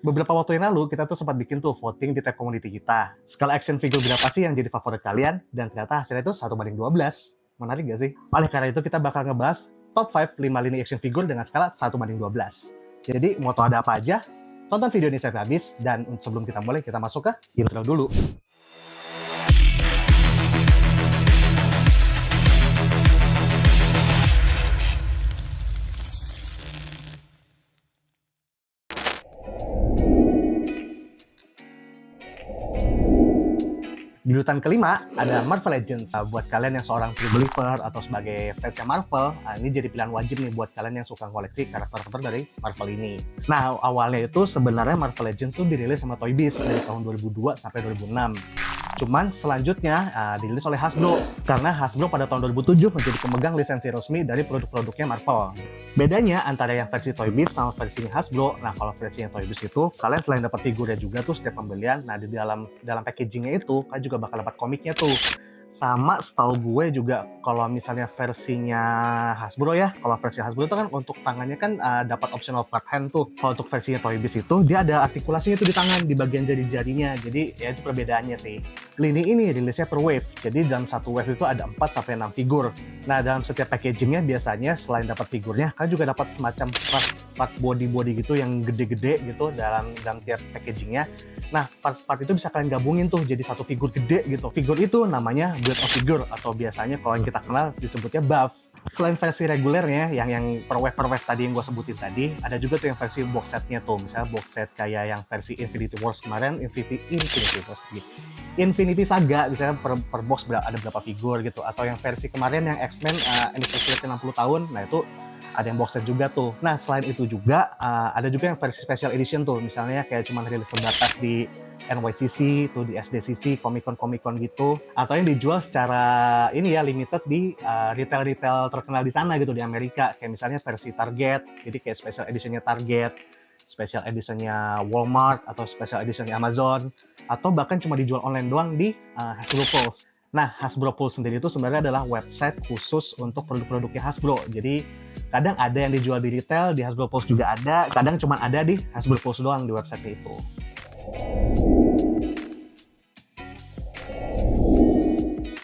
Beberapa waktu yang lalu, kita tuh sempat bikin tuh voting di tab community kita. Skala action figure berapa sih yang jadi favorit kalian? Dan ternyata hasilnya itu 1:12. Menarik gak sih? Oleh karena itu, kita bakal ngebahas top 5 5 lini action figure dengan skala 1:12. Jadi, mau tau ada apa aja? Tonton video ini sampai habis. Dan sebelum kita mulai, kita masuk ke intro dulu. Di urutan kelima ada Marvel Legends. Buat kalian yang seorang true believer atau sebagai fansnya Marvel, ini jadi pilihan wajib nih buat kalian yang suka koleksi karakter-karakter dari Marvel ini. Nah, awalnya itu sebenarnya Marvel Legends tuh dirilis sama Toy Biz dari tahun 2002 sampai 2006. Cuman selanjutnya dirilis oleh Hasbro, karena Hasbro pada tahun 2007 menjadi pemegang lisensi resmi dari produk-produknya Marvel. Bedanya antara yang versi Toy Biz sama versi Hasbro, nah kalau versi yang Toy Biz itu, kalian selain dapat figurnya juga tuh setiap pembelian, nah di dalam packagingnya itu, kalian juga bakal dapat komiknya tuh. Sama setahu gue juga kalau misalnya versinya Hasbro ya, kalau versi Hasbro itu kan untuk tangannya kan dapat optional part hand tuh. Kalau untuk versinya Toy Biz itu dia ada artikulasinya tuh di tangan, di bagian jari-jarinya. Jadi ya itu perbedaannya sih. Lini ini rilisnya per wave. Jadi dalam satu wave itu ada 4 sampai 6 figur. Nah, dalam setiap packagingnya biasanya selain dapat figurnya, kalian juga dapat semacam part body gitu yang gede-gede gitu dalam tiap packagingnya. Nah, part itu bisa kalian gabungin tuh jadi satu figur gede gitu. Figur itu namanya build of figure atau biasanya kalau yang kita kenal disebutnya buff. Selain versi regulernya yang per wave tadi yang gue sebutin tadi, ada juga tuh yang versi box setnya tuh. Misalnya box set kayak yang versi Infinity Wars kemarin, Infinity Saga, misalnya per box ada berapa figur gitu. Atau yang versi kemarin yang X-Men anniversary 60 tahun, nah itu ada yang box set juga tuh. Nah, selain itu juga ada juga yang versi special edition tuh, misalnya kayak cuma rilis terbatas di NYCC, tuh di SDCC, Comic-Con gitu, atau yang dijual secara ini ya limited di retail terkenal di sana gitu di Amerika, kayak misalnya versi Target, jadi kayak special editionnya Target, special editionnya Walmart atau special editionnya Amazon, atau bahkan cuma dijual online doang di Hasbro Pulse. Nah, Hasbro Pulse sendiri itu sebenarnya adalah website khusus untuk produk-produknya Hasbro. Jadi kadang ada yang dijual di retail, di Hasbro Pulse juga ada, kadang cuma ada di Hasbro Pulse doang di website itu.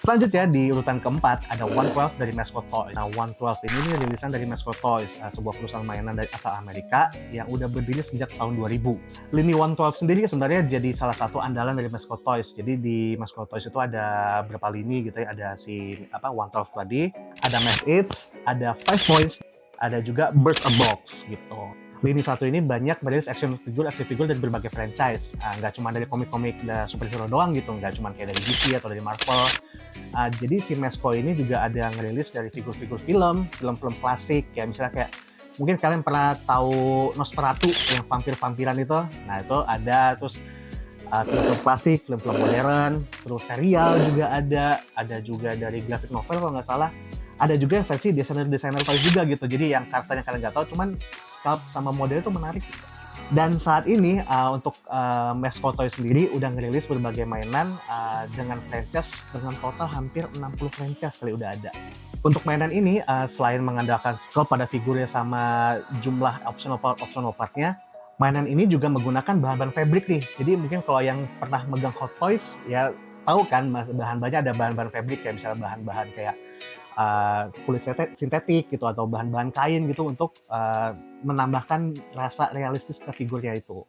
Selanjutnya di urutan keempat ada 112 dari Mascot Toys. Nah, 112 ini rilisan dari Mascot Toys, sebuah perusahaan mainan dari asal Amerika yang udah berdiri sejak tahun 2000. Lini 112 sendiri sebenarnya jadi salah satu andalan dari Mascot Toys. Jadi di Mascot Toys itu ada berapa lini gitu ya, ada si 112 tadi, ada Mass Hits, ada 5 Points, ada juga Burst of Box gitu. Lini satu ini banyak merilis action figure dari berbagai franchise. Nggak cuma dari komik-komik superhero doang gitu, nggak cuma kayak dari DC atau dari Marvel. Jadi si Mesco ini juga ada yang ngerilis dari figur-figur film klasik, kayak misalnya kayak mungkin kalian pernah tahu Nosferatu yang vampir-vampiran itu. Nah, itu ada, terus film-film klasik, film-film modern, terus serial juga ada juga dari graphic novel kalau nggak salah. Ada juga yang versi desainer toys juga gitu. Jadi yang karakternya kalian nggak tahu, cuman sculpt sama model itu menarik gitu. Dan saat ini untuk Mascot Toys sendiri udah ngerilis berbagai mainan dengan franchise dengan total hampir 60 franchise kali udah ada. Untuk mainan ini selain mengandalkan sculpt pada figurnya sama jumlah optional partnya, mainan ini juga menggunakan bahan-bahan fabric nih. Jadi mungkin kalau yang pernah megang Hot Toys ya tahu kan bahan-bahannya ada bahan-bahan fabric kayak misalnya bahan-bahan kayak kulit sintetik gitu atau bahan-bahan kain gitu untuk menambahkan rasa realistis ke figurnya itu.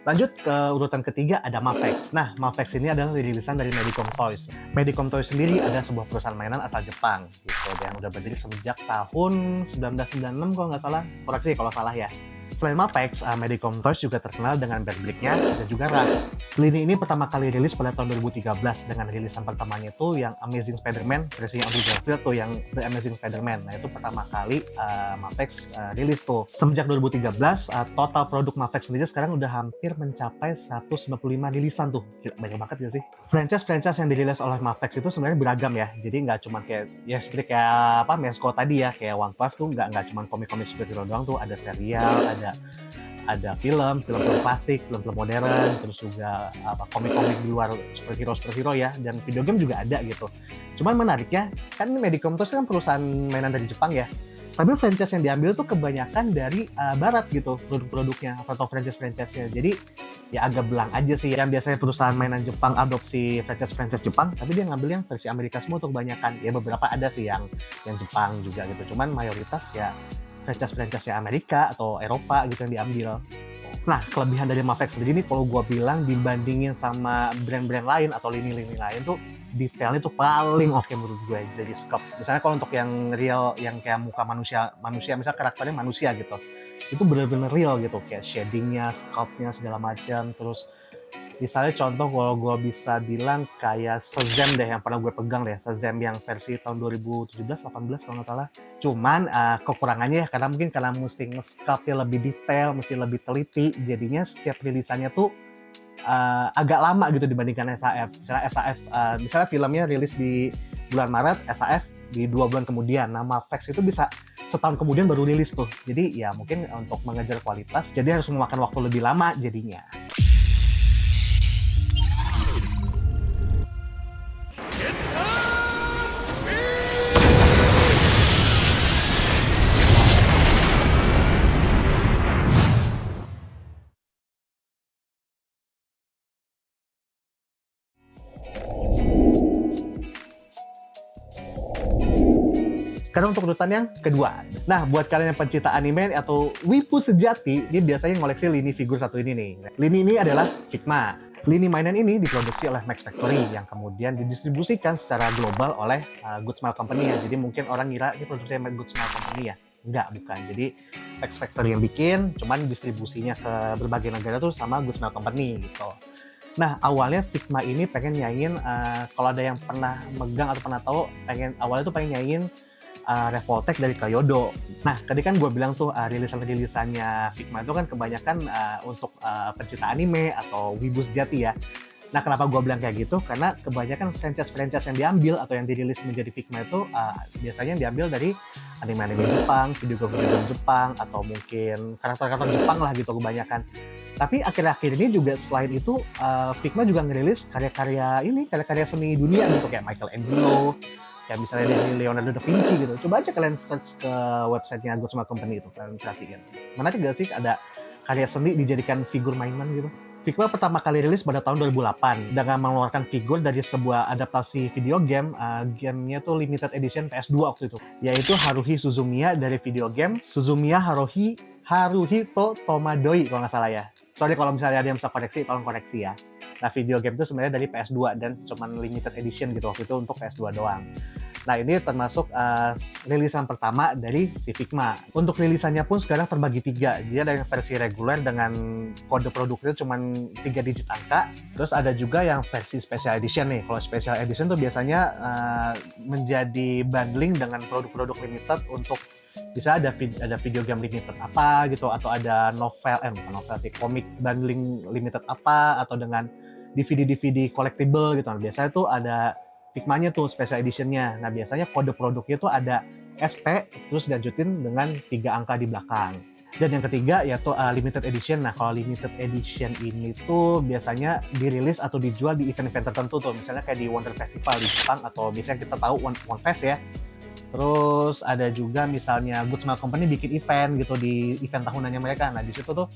Lanjut ke urutan ketiga ada Mafex. Nah, Mafex ini adalah rilisan dari Medicom Toys. Medicom Toys sendiri adalah sebuah perusahaan mainan asal Jepang gitu, yang udah berdiri sejak tahun 1996 kalau nggak salah. Koreksi kalau salah ya. Selain Mafex, Medicom Toys juga terkenal dengan Bearbrick-nya dan juga Rag. Lini ini pertama kali rilis pada tahun 2013 dengan rilisan pertamanya itu yang Amazing Spider-Man, versinya Andrew Garfield tuh yang The Amazing Spider-Man. Nah, itu pertama kali Mafex rilis tuh. Semenjak 2013, total produk Mafex sendiri sekarang udah hampir mencapai 195 rilisan tuh. Gila, banyak banget gak sih? Franchise yang dirilis oleh Mafex itu sebenarnya beragam ya. Jadi nggak cuma kayak, ya seperti kayak Mesco tadi ya, kayak One Piece tuh nggak cuma komik-komik superhero doang tuh, ada serial, ada film klasik, film modern, terus juga komik-komik di luar superhero ya, dan video game juga ada gitu. Cuman menariknya kan Medicom Toys kan perusahaan mainan dari Jepang ya. Tapi franchise yang diambil tuh kebanyakan dari barat gitu, produk-produknya atau franchise-franchise-nya. Jadi ya agak belang aja sih, yang biasanya perusahaan mainan Jepang adopsi franchise-franchise Jepang, tapi dia ngambil yang versi Amerika semua tuh kebanyakan. Ya beberapa ada sih yang Jepang juga gitu, cuman mayoritas ya franchise-franchise Amerika atau Eropa gitu yang diambil. Nah, kelebihan dari Mafex sendiri nih kalau gue bilang dibandingin sama brand-brand lain atau lini-lini lain tuh detailnya tuh paling oke menurut gue dari scope. Misalnya kalau untuk yang real, yang kayak muka manusia, misalnya karakternya manusia gitu, itu bener-bener real gitu, kayak shadingnya, sculptnya segala macam. Terus misalnya contoh kalau gue bisa bilang kayak Shazam deh yang pernah gue pegang deh, Shazam yang versi tahun 2017-18 kalau nggak salah. Cuman kekurangannya ya karena mesti nge-sculptnya lebih detail, mesti lebih teliti, jadinya setiap rilisannya tuh agak lama gitu dibandingkan SAF. Misalnya SAF, misalnya filmnya rilis di bulan Maret, SAF di 2 bulan kemudian. Nah, Mafex itu bisa setahun kemudian baru rilis tuh. Jadi ya mungkin untuk mengejar kualitas, jadi harus memakan waktu lebih lama jadinya. Sekarang untuk urutan yang kedua. Nah, buat kalian yang pencinta anime atau wibu sejati, ini biasanya ngoleksi lini figur satu ini nih. Lini ini adalah Figma. Lini mainan ini diproduksi oleh Max Factory yang kemudian didistribusikan secara global oleh Good Smile Company ya. Jadi mungkin orang ngira ini produksinya Good Smile Company ya. Enggak, bukan. Jadi Max Factory yang bikin, cuman distribusinya ke berbagai negara tuh sama Good Smile Company gitu. Nah, awalnya Figma ini pengen nyaingin, kalau ada yang pernah megang atau pernah tahu, awalnya tuh pengen nyaingin Revoltech dari Kyoto. Nah, tadi kan gue bilang tuh rilisan-rilisannya Figma itu kan kebanyakan untuk pencinta anime atau wibu sejati ya. Nah, kenapa gue bilang kayak gitu? Karena kebanyakan franchise-franchise yang diambil atau yang dirilis menjadi Figma itu biasanya diambil dari anime-anime Jepang, video game Jepang, atau mungkin karakter-karakter Jepang lah gitu kebanyakan. Tapi akhir-akhir ini juga selain itu Figma juga ngerilis karya-karya seni dunia gitu kayak Michelangelo, kayak misalnya dari Leonardo da Vinci gitu. Coba aja kalian search ke websitenya Good Smile Company itu, kalian perhatiin. Menarik gak sih ada karya seni dijadikan figur mainan gitu? Figma pertama kali rilis pada tahun 2008 dengan mengeluarkan figur dari sebuah adaptasi video game. Gamenya tuh limited edition PS2 waktu itu, yaitu Haruhi Suzumiya dari video game Suzumiya Haruhito Tomadoi kalau nggak salah ya. Sorry kalau misalnya ada yang bisa koreksi, tolong koreksi ya. Nah, video game itu sebenarnya dari PS2 dan cuman limited edition gitu waktu itu untuk PS2 doang. Nah, ini termasuk rilisan pertama dari si Figma. Untuk rilisannya pun sekarang terbagi 3. Dia ada yang versi reguler dengan kode produknya cuma 3 digit angka. Terus ada juga yang versi special edition nih. Kalau special edition tuh biasanya menjadi bundling dengan produk-produk limited untuk bisa ada video game limited apa gitu, atau ada bukan novel sih, komik bundling limited apa, atau dengan DVD collectible gitu. Nah, biasanya tuh ada Figmanya tuh special edition-nya. Nah, biasanya kode produknya tuh ada SP terus dilanjutin dengan 3 angka di belakang. Dan yang ketiga yaitu limited edition. Nah, kalau limited edition ini tuh biasanya dirilis atau dijual di event-event tertentu tuh, misalnya kayak di Wonder Festival di Jepang, atau biasanya kita tahu One Fest ya. Terus ada juga misalnya Good Smile Company bikin event gitu di event tahunannya mereka. Nah, di situ tuh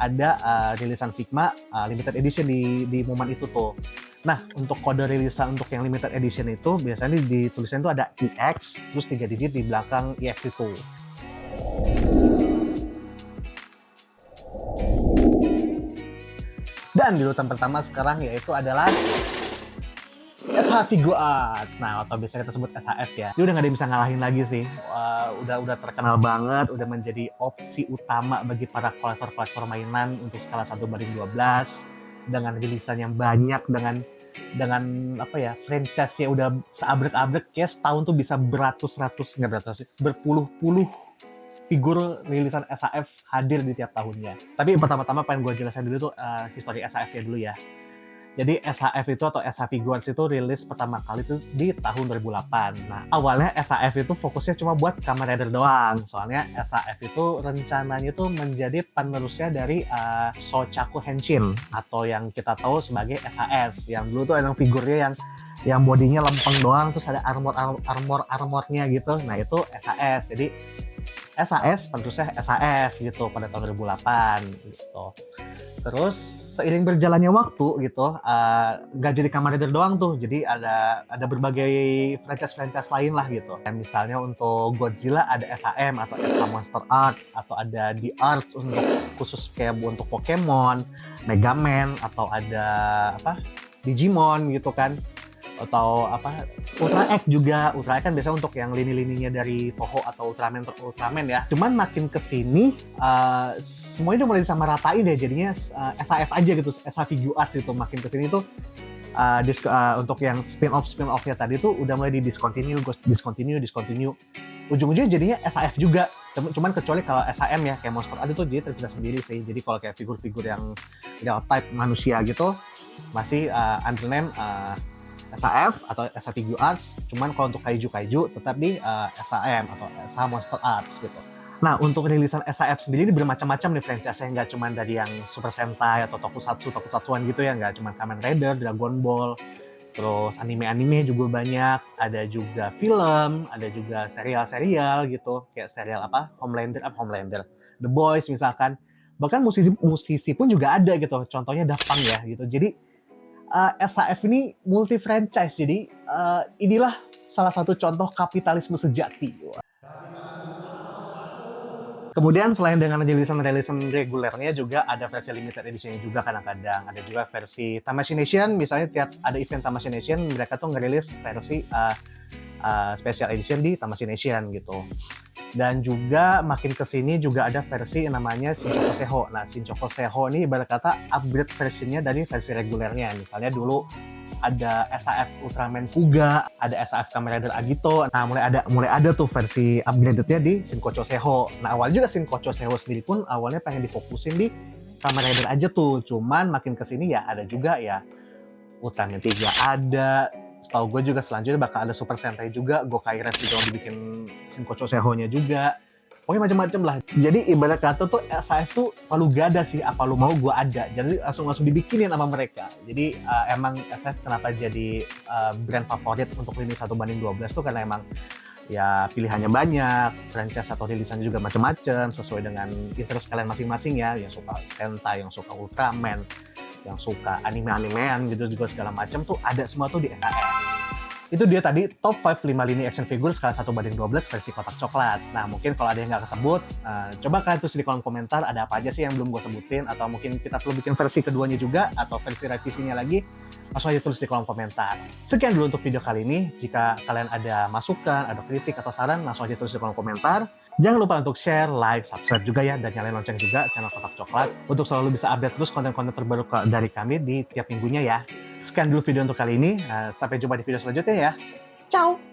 ada rilisan Figma limited edition di momen itu tuh. Nah, untuk kode rilisan untuk yang limited edition itu biasanya ditulisnya itu ada EX terus 3 digit di belakang EX itu. Dan di urutan pertama sekarang yaitu adalah SH Figuarts. Nah, atau biasa kita sebut SHF ya. Dia udah nggak ada yang bisa ngalahin lagi sih. Udah terkenal banget, udah menjadi opsi utama bagi para kolektor-kolektor mainan untuk skala 1:12 dengan rilisan yang banyak, dengan apa ya, franchise-nya udah seabrek-abrek ya, setahun tuh bisa berpuluh-puluh figur rilisan SHF hadir di tiap tahunnya. Tapi pertama-tama pengen gue jelasin dulu tuh histori SHF-nya dulu ya. Jadi SHF itu atau SH Figuarts itu rilis pertama kali itu di tahun 2008. Nah, awalnya SHF itu fokusnya cuma buat Kamen Rider doang. Soalnya SHF itu rencananya itu menjadi penerusnya dari Shochaku Henshin atau yang kita tahu sebagai SHS. Yang dulu tuh emang figurnya yang bodinya lempeng doang terus ada armornya gitu. Nah, itu SHS. Jadi SAS, penerusnya SAF gitu pada tahun 2008 gitu. Terus seiring berjalannya waktu gitu, nggak jadi Kamen Rider doang tuh, jadi ada berbagai franchise-franchise lain lah gitu. Kayak misalnya untuk Godzilla ada SAM atau SA Monster Art, atau ada The Arts untuk khusus kayak untuk Pokemon, Mega Man, atau ada apa Digimon gitu kan, atau apa Ultra X juga. Ultra X kan biasanya untuk yang lini-lininya dari Toho atau Ultraman ya. Cuman makin kesini semuanya udah mulai disamaratain deh, jadinya SAF aja gitu, SA Figure Arts gitu. Makin kesini tuh untuk yang spin-offnya tadi tuh udah mulai discontinue. Ujung-ujungnya jadinya SAF juga. Cuman kecuali kalau SAM ya, kayak Monster Art itu dia terpisah sendiri sih. Jadi kalau kayak figur-figur yang real type manusia gitu masih under name SAF atau SA Figure Arts. Cuman kalau untuk kaiju tetap di SAM atau SA Monster Arts gitu. Nah, untuk rilisan SAF sendiri ini bermacam-macam nih franchise-nya, nggak cuma dari yang Super Sentai atau Tokusatsuan gitu ya, nggak cuma Kamen Rider, Dragon Ball, terus anime-anime juga banyak, ada juga film, ada juga serial-serial gitu, kayak serial Homelander, The Boys misalkan. Bahkan musisi pun juga ada gitu, contohnya Daft Punk ya gitu. Jadi SAF ini multi franchise, jadi inilah salah satu contoh kapitalisme sejati. Kemudian selain dengan rilisan regulernya juga ada versi limited edition juga kadang-kadang. Ada juga versi Tamashii Nation, misalnya tiap ada event Tamashii Nation, mereka tuh ngerilis versi special edition di Tamashii Nation gitu. Dan juga makin kesini juga ada versi yang namanya Shinchoku Seho. Nah, Shinchoku Seho ini ibarat kata upgrade versinya dari versi regulernya. Misalnya dulu ada SAF Ultraman Kuga, ada SAF Kamen Rider Agito. Nah, mulai ada tuh versi upgradednya di Shinkocho Seho. Nah, awalnya juga Shinkocho Seho sendiri pun awalnya pengen difokusin di Kamen Rider aja tuh. Cuman makin kesini ya ada juga ya Ultraman 3 ada. Setahu gue juga selanjutnya bakal ada Super Sentai juga, Gokai Red juga mau dibikin Shinkocho Seho-nya juga. Pokoknya macam-macam lah. Jadi ibarat kata tuh SAF tuh palu gada sih, apa lu mau gue ada. Jadi langsung dibikinin sama mereka. Jadi emang SAF kenapa jadi brand favorit untuk lini 1:12 tuh karena emang ya pilihannya banyak, franchise atau rilisannya juga macam-macam sesuai dengan interest kalian masing-masing ya. Yang suka Sentai, yang suka Ultraman, yang suka anime-animean gitu juga segala macam tuh ada semua tuh di SAF. Itu dia tadi top 5 lini action figure skala 1:12 versi kotak coklat. Nah, mungkin kalau ada yang nggak kesebut, coba kalian tulis di kolom komentar ada apa aja sih yang belum gue sebutin, atau mungkin kita perlu bikin versi keduanya juga, atau versi revisinya lagi, langsung aja tulis di kolom komentar. Sekian dulu untuk video kali ini. Jika kalian ada masukan, ada kritik atau saran, langsung aja tulis di kolom komentar. Jangan lupa untuk share, like, subscribe juga ya, dan nyalain lonceng juga channel Kotak Coklat untuk selalu bisa update terus konten-konten terbaru dari kami di tiap minggunya ya. Sekian dulu video untuk kali ini. Sampai jumpa di video selanjutnya ya. Ciao!